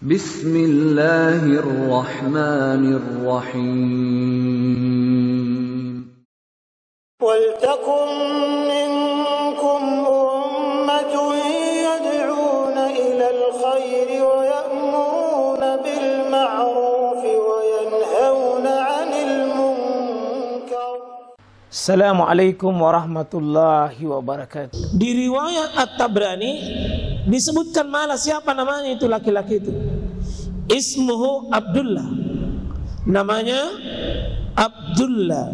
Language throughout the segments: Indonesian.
Bismillahirrahmanirrahim. وَلْتَكُنْ مِنْكُمْ أُمَّةٌ يَدْعُونَ إِلَى الْخَيْرِ وَيَأْمُرُونَ بِالْمَعْرُوفِ وَيَنْهَوْنَ عَنِ الْمُنْكَرِ. Assalamualaikum warahmatullahi wabarakatuh. Di riwayat At-Tabrani disebutkan malah siapa namanya itu laki-laki itu. Ismuhu Abdullah. Namanya Abdullah.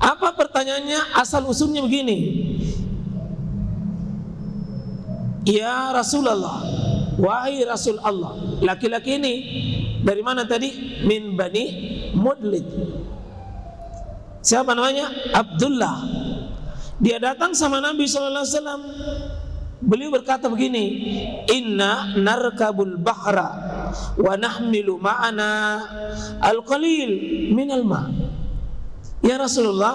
Apa pertanyaannya? Asal usulnya begini. Ya Rasulullah, wahai Rasul Allah. Laki-laki ini dari mana tadi? Min Bani Mudlij. Siapa namanya? Abdullah. Dia datang sama Nabi SAW. Beliau berkata begini, Inna narkabul bahra wa nahmilu ma'ana al-qalil minal ma'. Ya Rasulullah,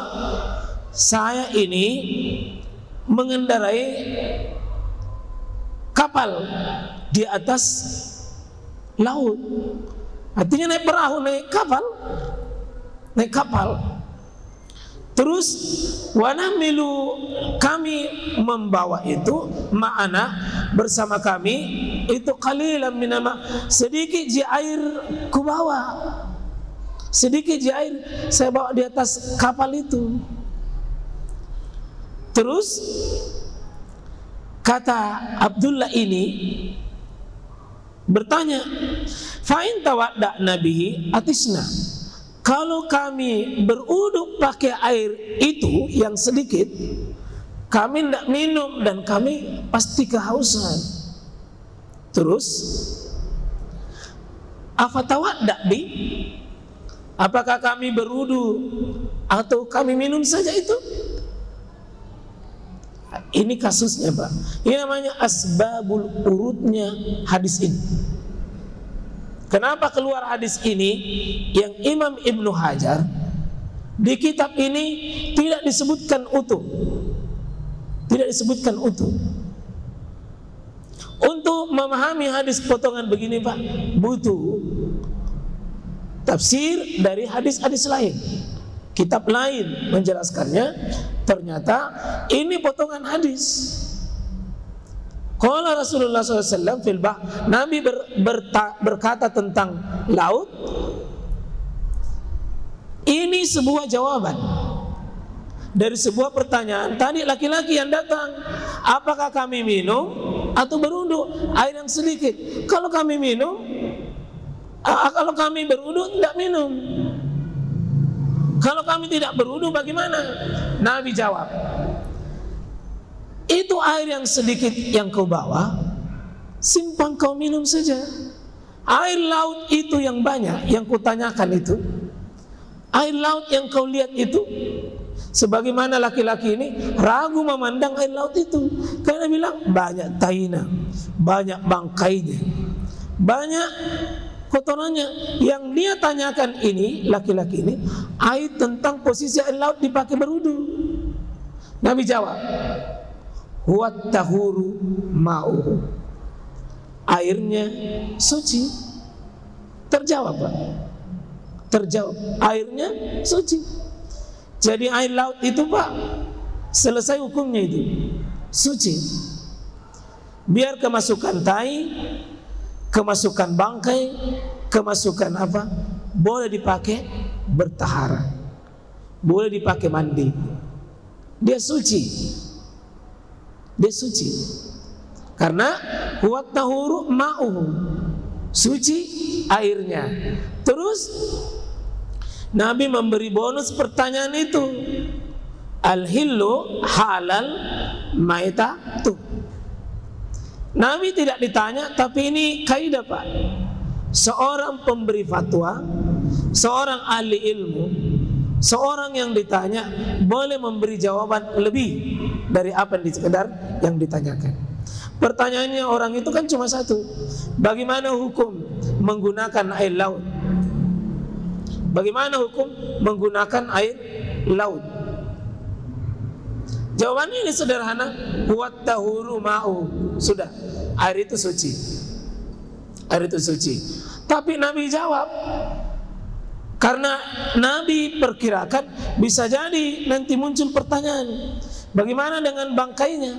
saya ini mengendarai kapal di atas laut. Artinya naik perahu, naik kapal. Terus wanahmilu, kami membawa itu ma'ana bersama kami itu qalilan minama, sedikit je air ku bawa. Sedikit je air saya bawa di atas kapal itu. Terus kata Abdullah ini bertanya, fa'in tawadda'na bihi atisna. Kalau kami beruduk pakai air itu yang sedikit, kami tidak minum dan kami pasti kehausan. Terus afatawadda' bi, apakah kami berudu atau kami minum saja itu? Ini kasusnya, Pak. Ini namanya asbabul urutnya hadis ini. Kenapa keluar hadis ini? Yang Imam Ibnu Hajar di kitab ini tidak disebutkan utuh. Tidak disebutkan utuh. Untuk memahami hadis potongan begini, Pak, butuh tafsir dari hadis-hadis lain, kitab lain menjelaskannya. Ternyata ini potongan hadis. Qala Rasulullah SAW fil bah, Nabi berkata tentang laut. Ini sebuah jawaban dari sebuah pertanyaan. Tadi laki-laki yang datang, apakah kami minum atau berwudu air yang sedikit? Kalau kami minum, kalau kami berwudu tidak minum. Kalau kami tidak berwudu bagaimana? Nabi jawab, itu air yang sedikit yang kau bawa, simpan kau minum saja. Air laut itu yang banyak yang kutanyakan itu, air laut yang kau lihat itu, sebagaimana laki-laki ini ragu memandang air laut itu, karena bilang banyak taina, banyak bangkainya, banyak kotorannya. Yang dia tanyakan ini, laki-laki ini, air tentang posisi air laut dipakai berwudu. Nabi jawab, huwat tahuru ma'u, airnya suci. Terjawab, Pak. Terjawab, airnya suci. Jadi air laut itu, Pak, selesai hukumnya itu suci. Biar kemasukan tai, kemasukan bangkai, kemasukan apa, boleh dipakai bertahara, boleh dipakai mandi. Dia suci. Dia suci karena huwat tahuru ma'uhu, suci airnya. Terus Nabi memberi bonus pertanyaan itu, al-hillu halal maitatu. Nabi tidak ditanya, tapi ini kaidah, Pak. Seorang pemberi fatwa, seorang ahli ilmu, seorang yang ditanya boleh memberi jawaban lebih dari apa yang sekedar yang ditanyakan. Pertanyaannya orang itu kan cuma satu, bagaimana hukum menggunakan air laut? Bagaimana hukum menggunakan air laut? Jawabannya ini sederhana, huwat tahuru ma'u, sudah, air itu suci. air itu suci. Tapi Nabi jawab, karena Nabi perkirakan bisa jadi nanti muncul pertanyaan, bagaimana dengan bangkainya,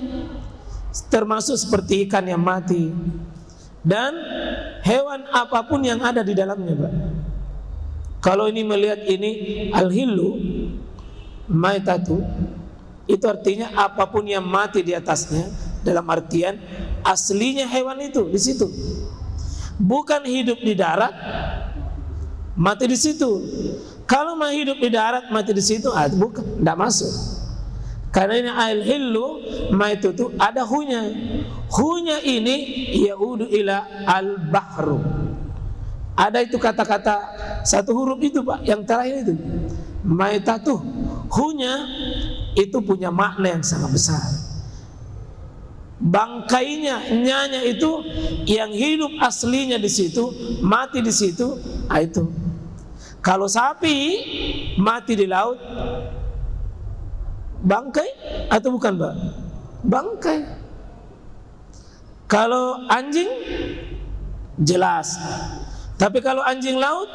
termasuk seperti ikan yang mati dan hewan apapun yang ada di dalamnya, Pak. Kalau ini melihat ini al-hillu maitatu, itu artinya apapun yang mati di atasnya, dalam artian aslinya hewan itu di situ, bukan hidup di darat mati di situ. Kalau mau hidup di darat mati di situ, bukan, tidak masuk. Karena ini al-hillu maitatu ada hunya. Hunya ini yaudu ila al-bahru. Ada itu kata-kata satu huruf itu, Pak, yang terakhir itu maitatu. Hunya itu punya makna yang sangat besar. Bangkainya, nyanya itu yang hidup aslinya di situ, mati di situ, itu. Kalau sapi mati di laut, bangkai atau bukan, Pak? Bangkai. Kalau anjing jelas. Tapi kalau anjing laut,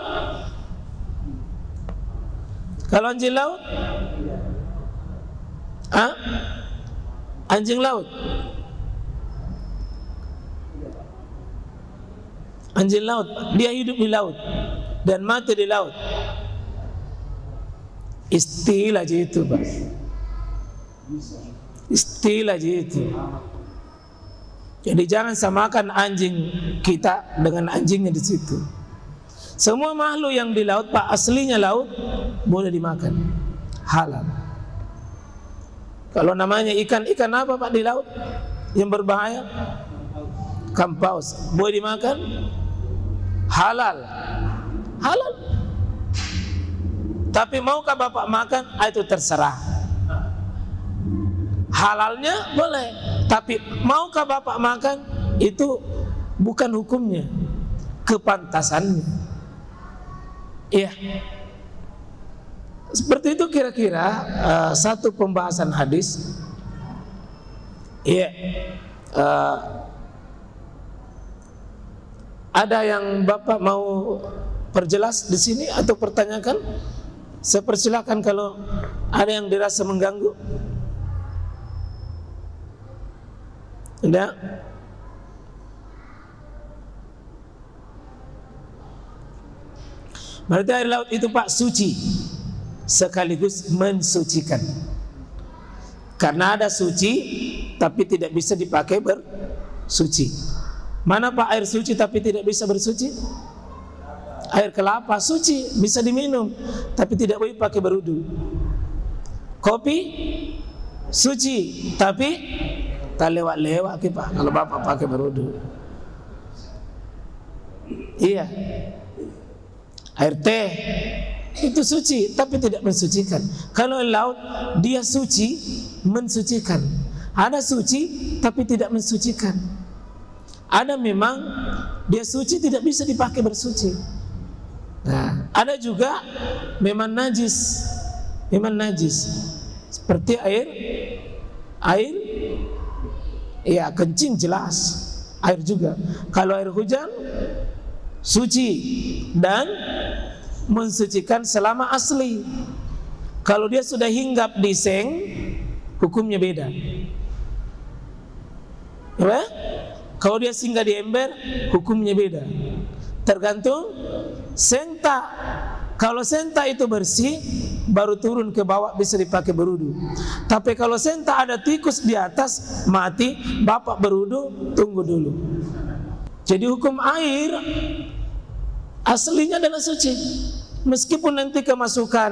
anjing laut, anjing laut, dia hidup di laut dan mati di laut. Istilah aja itu, Pak. Istilah aja itu. Jadi jangan samakan anjing kita dengan anjingnya di situ. Semua makhluk yang di laut, Pak, aslinya laut boleh dimakan, halal. Kalau namanya ikan apa, Pak, di laut yang berbahaya? Ikan paus, boleh dimakan, halal, halal. Tapi maukah Bapak makan? Itu terserah. Halalnya boleh, tapi maukah Bapak makan? Itu bukan hukumnya, kepantasannya. Iya. Seperti itu kira-kira satu pembahasan hadis. Iya. Ada yang Bapak mau perjelas di sini atau pertanyakan? Saya persilakan kalau ada yang dirasa mengganggu. Tidak? Berarti air laut itu, Pak, suci sekaligus mensucikan. Karena ada suci tapi tidak bisa dipakai bersuci. Mana, Pak, air suci tapi tidak bisa bersuci? Air kelapa suci, bisa diminum tapi tidak boleh pakai berwudu. Kopi suci tapi tak lewat-lewat, Pak, kalau Bapak pakai berwudu. Iya. Air teh itu suci tapi tidak mensucikan. Kalau laut dia suci mensucikan. Ada suci tapi tidak mensucikan. Ada memang dia suci tidak bisa dipakai bersuci. Nah, ada juga memang najis. Memang najis. Seperti air ya kencing jelas. Air juga. Kalau air hujan suci dan mensucikan selama asli. Kalau dia sudah hinggap di seng, hukumnya beda. Ya? Kalau dia singgah di ember, hukumnya beda. Tergantung senta. Kalau senta itu bersih, baru turun ke bawah bisa dipakai berwudu. Tapi kalau senta ada tikus di atas, mati, Bapak berwudu, tunggu dulu. Jadi hukum air aslinya adalah suci. Meskipun nanti kemasukan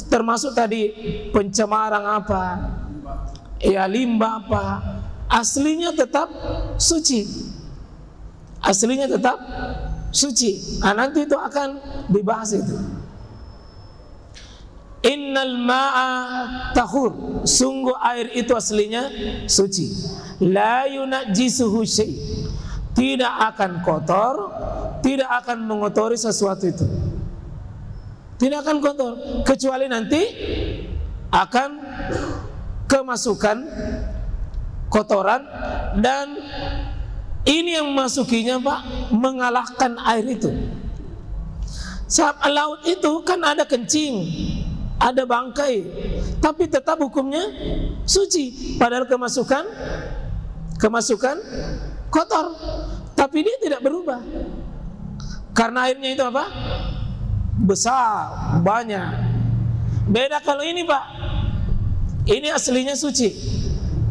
termasuk tadi pencemaran apa, ya limbah apa, aslinya tetap suci. Aslinya tetap suci. Nah, nanti itu akan dibahas itu. Innal ma'a tahur, sungguh air itu aslinya suci. La yunajjisuhu syai', tidak akan kotor, tidak akan mengotori sesuatu itu. Tidak akan kotor, kecuali nanti akan kemasukan kotoran dan Ini yang masukinya Pak mengalahkan air itu. Sebab laut itu kan ada kencing, ada bangkai, tapi tetap hukumnya suci. Padahal kemasukan kotor, tapi dia tidak berubah. Karena airnya itu apa? Besar, banyak. Beda kalau ini Pak, ini aslinya suci,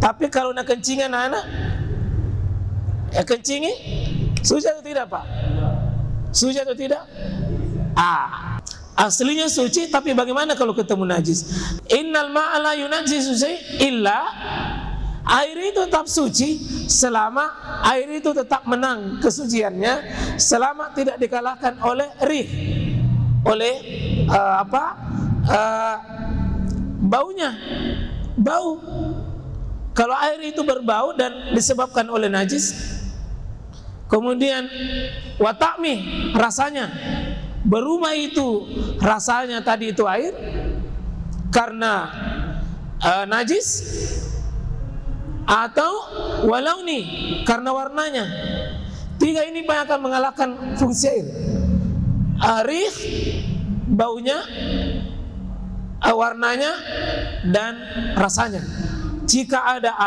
tapi kalau nak kencingan anak, kencingi suci atau tidak Pak? Suci atau tidak? Aslinya suci, tapi bagaimana kalau ketemu najis? Innal ma'a la yunajjisu illa, air itu tetap suci selama air itu tetap menang kesuciannya, selama tidak dikalahkan oleh rih, oleh baunya, bau. Kalau air itu berbau dan disebabkan oleh najis, kemudian wata'mi, rasanya berubah, itu rasanya tadi itu air karena najis, atau walauni karena warnanya. Tiga ini akan mengalahkan fungsi air. Rih, baunya, warnanya, dan rasanya. Jika ada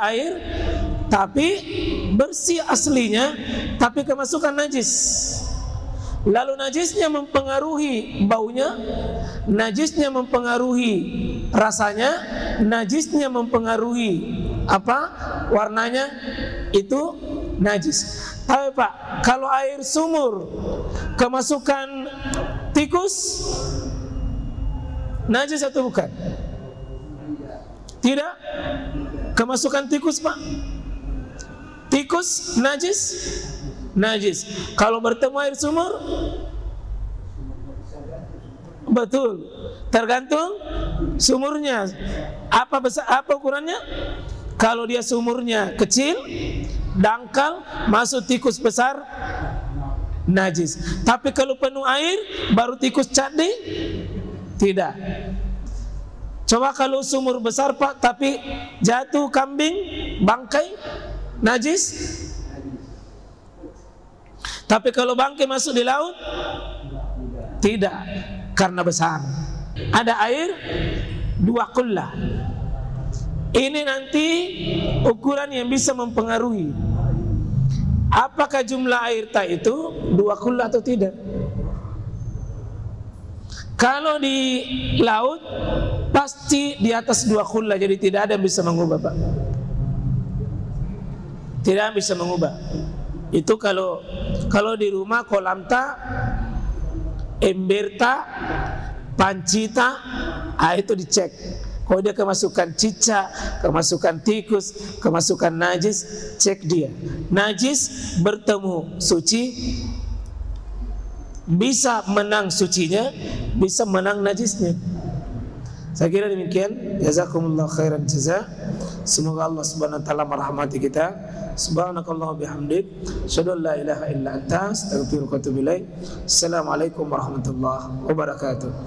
air tapi bersih aslinya, tapi kemasukan najis, lalu najisnya mempengaruhi baunya, najisnya mempengaruhi rasanya, najisnya mempengaruhi warnanya, itu najis. Tapi Pak, kalau air sumur kemasukan tikus, najis atau bukan? Tidak. Kemasukan tikus Pak, tikus najis? Najis. Kalau bertemu air sumur, betul, tergantung sumurnya. Apa ukurannya? Kalau dia sumurnya kecil, dangkal, masuk tikus besar, najis. Tapi kalau penuh air, baru tikus cadi, tidak. Coba kalau sumur besar Pak, tapi jatuh kambing, bangkai, najis. Tapi kalau bangkai masuk di laut, tidak, karena besar. Ada air 2 kullah. Ini nanti ukuran yang bisa mempengaruhi apakah jumlah air itu 2 kullah atau tidak. Kalau di laut pasti di atas 2 kullah, jadi tidak ada yang bisa mengubah Pak. Tidak bisa mengubah. Itu kalau di rumah kolam ta, ember ta, panci ta, itu dicek. Kalau dia kemasukan cicak, kemasukan tikus, kemasukan najis, cek dia. Najis bertemu suci, bisa menang sucinya, bisa menang najisnya. Saya kira demikian. Jazakumullah khairan jazaa. Semoga Allah Subhanahu wa taala merahmati kita. Subhanakallah bihamdik, asyhadu an la ilaha illa anta, astaghfiruka wa atubu ilaik. Assalamualaikum warahmatullahi wabarakatuh.